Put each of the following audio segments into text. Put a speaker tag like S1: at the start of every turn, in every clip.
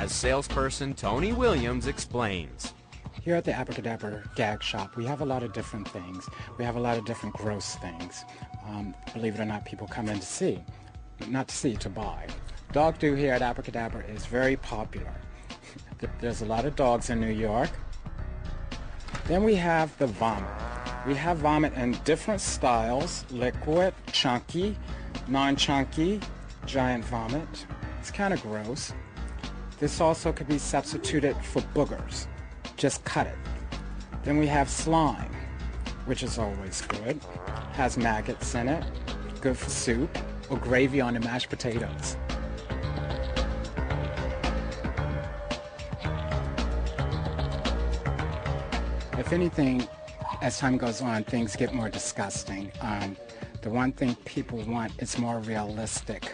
S1: as salesperson Tony Williams explains.
S2: Here at the Abracadabra Gag Shop, we have a lot of different things. We have a lot of different gross things. Believe it or not, people come in to see. Not to see, to buy. Dog do here at Abracadabra is very popular. There's a lot of dogs in New York. Then we have the vomit. We have vomit in different styles: liquid, chunky, non-chunky, giant vomit. It's kind of gross. This also could be substituted for boogers. Just cut it. Then we have slime, which is always good. Has maggots in it. Good for soup or gravy on the mashed potatoes. If anything, as time goes on, things get more disgusting. The one thing people want is more realistic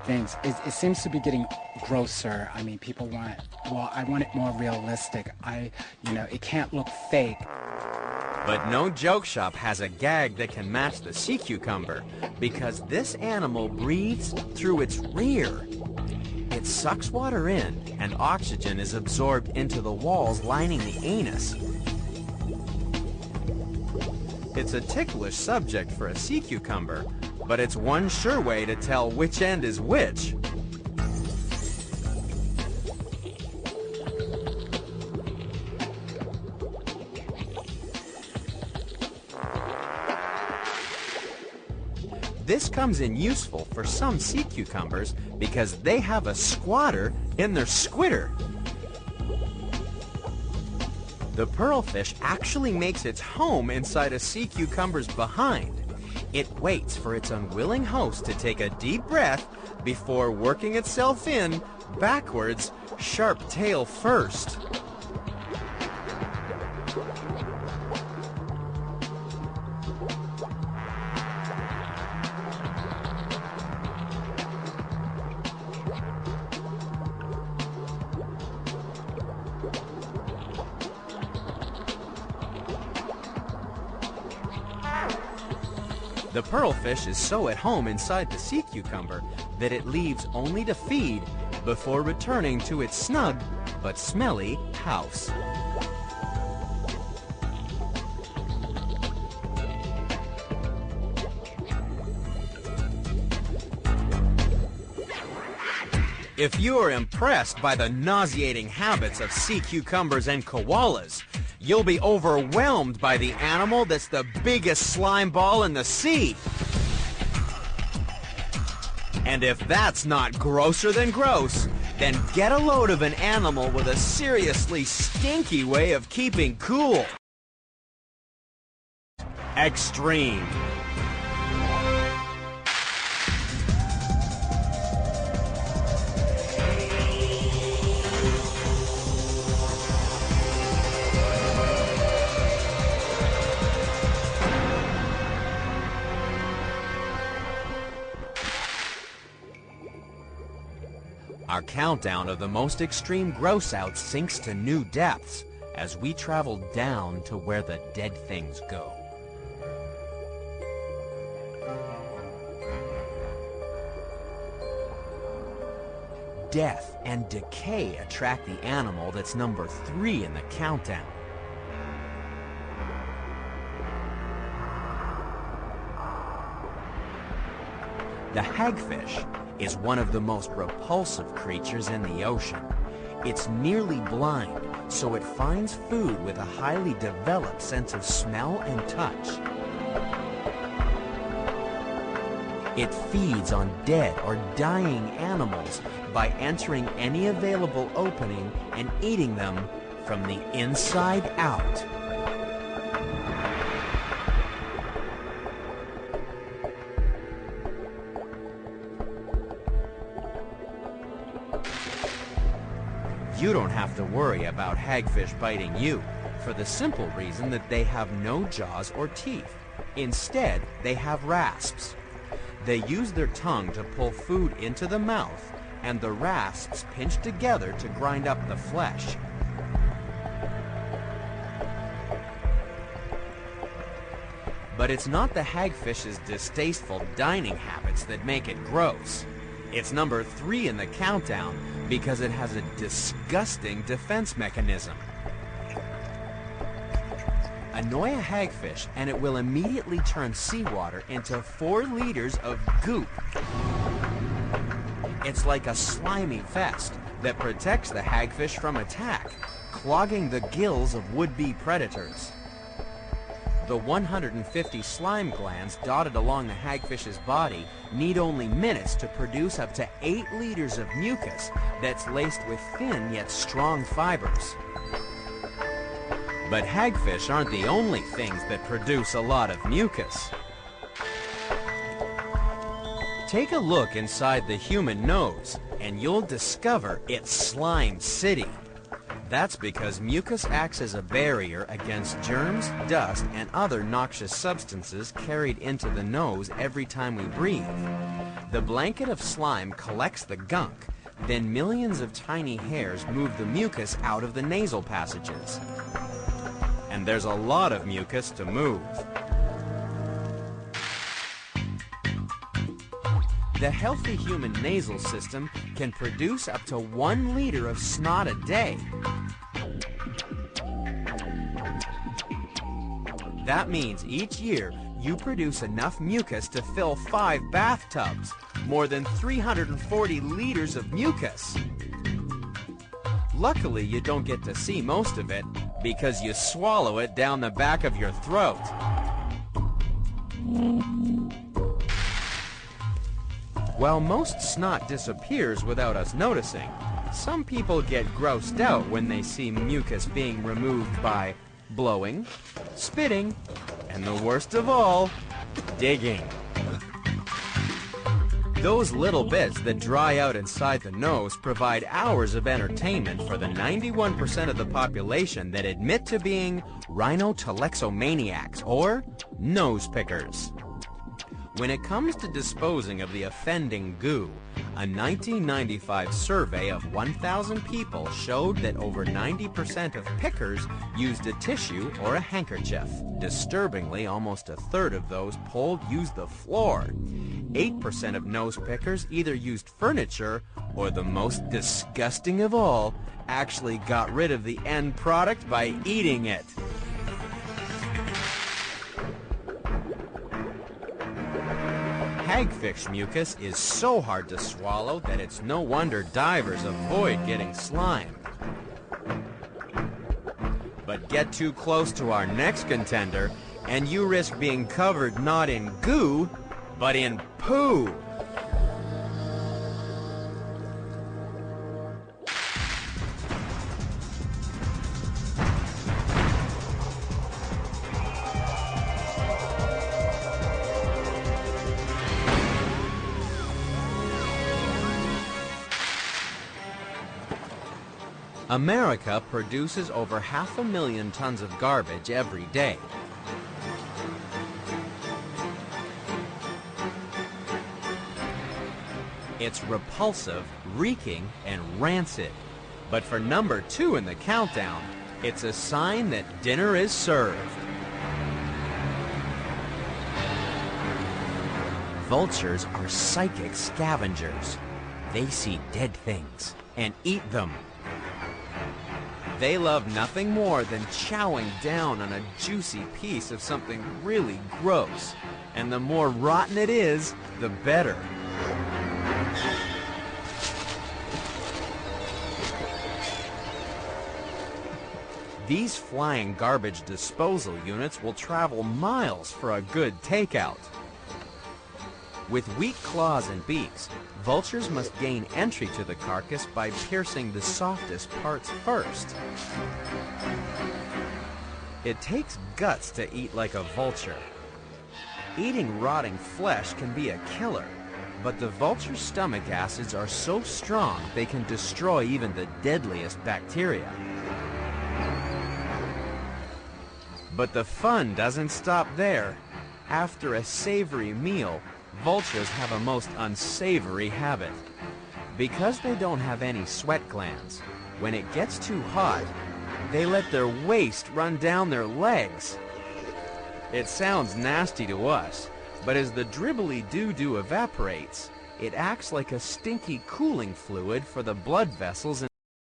S2: things. It seems to be getting grosser. I mean, people want, well, I want it more realistic. It can't look fake.
S1: But no joke shop has a gag that can match the sea cucumber, because this animal breathes through its rear. It sucks water in, and oxygen is absorbed into the walls lining the anus. It's a ticklish subject for a sea cucumber, but it's one sure way to tell which end is which. This comes in useful for some sea cucumbers because they have a squatter in their squitter. The pearlfish actually makes its home inside a sea cucumber's behind. It waits for its unwilling host to take a deep breath before working itself in, backwards, sharp tail first. The pearlfish is so at home inside the sea cucumber that it leaves only to feed before returning to its snug but smelly house. If you are impressed by the nauseating habits of sea cucumbers and koalas, you'll be overwhelmed by the animal that's the biggest slime ball in the sea. And if that's not grosser than gross, then get a load of an animal with a seriously stinky way of keeping cool. Extreme. Our countdown of the most extreme grossouts sinks to new depths as we travel down to where the dead things go. Death and decay attract the animal that's number 3 in the countdown. The hagfish is one of the most repulsive creatures in the ocean. It's nearly blind, so it finds food with a highly developed sense of smell and touch. It feeds on dead or dying animals by entering any available opening and eating them from the inside out. You don't have to worry about hagfish biting you, for the simple reason that they have no jaws or teeth. Instead, they have rasps. They use their tongue to pull food into the mouth, and the rasps pinch together to grind up the flesh. But it's not the hagfish's distasteful dining habits that make it gross. It's number 3 in the countdown because it has a disgusting defense mechanism. Annoy a hagfish and it will immediately turn seawater into 4 liters of goop. It's like a slimy vest that protects the hagfish from attack, clogging the gills of would-be predators. The 150 slime glands dotted along the hagfish's body need only minutes to produce up to 8 liters of mucus that's laced with thin yet strong fibers. But hagfish aren't the only things that produce a lot of mucus. Take a look inside the human nose, and you'll discover it's Slime City. That's because mucus acts as a barrier against germs, dust, and other noxious substances carried into the nose every time we breathe. The blanket of slime collects the gunk, then millions of tiny hairs move the mucus out of the nasal passages. And there's a lot of mucus to move. The healthy human nasal system can produce up to 1 liter of snot a day. That means each year you produce enough mucus to fill 5 bathtubs, more than 340 liters of mucus. Luckily, you don't get to see most of it because you swallow it down the back of your throat. While most snot disappears without us noticing, some people get grossed out when they see mucus being removed by blowing, spitting, and the worst of all, digging. Those little bits that dry out inside the nose provide hours of entertainment for the 91% of the population that admit to being rhinotelexomaniacs, or nose pickers. When it comes to disposing of the offending goo, a 1995 survey of 1,000 people showed that over 90% of pickers used a tissue or a handkerchief. Disturbingly, almost a third of those polled used the floor. 8% of nose pickers either used furniture or, the most disgusting of all, actually got rid of the end product by eating it. Hagfish mucus is so hard to swallow that it's no wonder divers avoid getting slimed. But get too close to our next contender, and you risk being covered not in goo, but in poo. America produces over 500,000 tons of garbage every day. It's repulsive, reeking, and rancid. But for number 2 in the countdown, it's a sign that dinner is served. Vultures are psychic scavengers. They see dead things and eat them. They love nothing more than chowing down on a juicy piece of something really gross. And the more rotten it is, the better. These flying garbage disposal units will travel miles for a good takeout. With weak claws and beaks, vultures must gain entry to the carcass by piercing the softest parts first. It takes guts to eat like a vulture. Eating rotting flesh can be a killer, but the vulture's stomach acids are so strong they can destroy even the deadliest bacteria. But the fun doesn't stop there. After a savory meal, vultures have a most unsavory habit. Because they don't have any sweat glands, when it gets too hot, they let their waste run down their legs. It sounds nasty to us, but as the dribbly doo-doo evaporates, It acts like a stinky cooling fluid for the blood vessels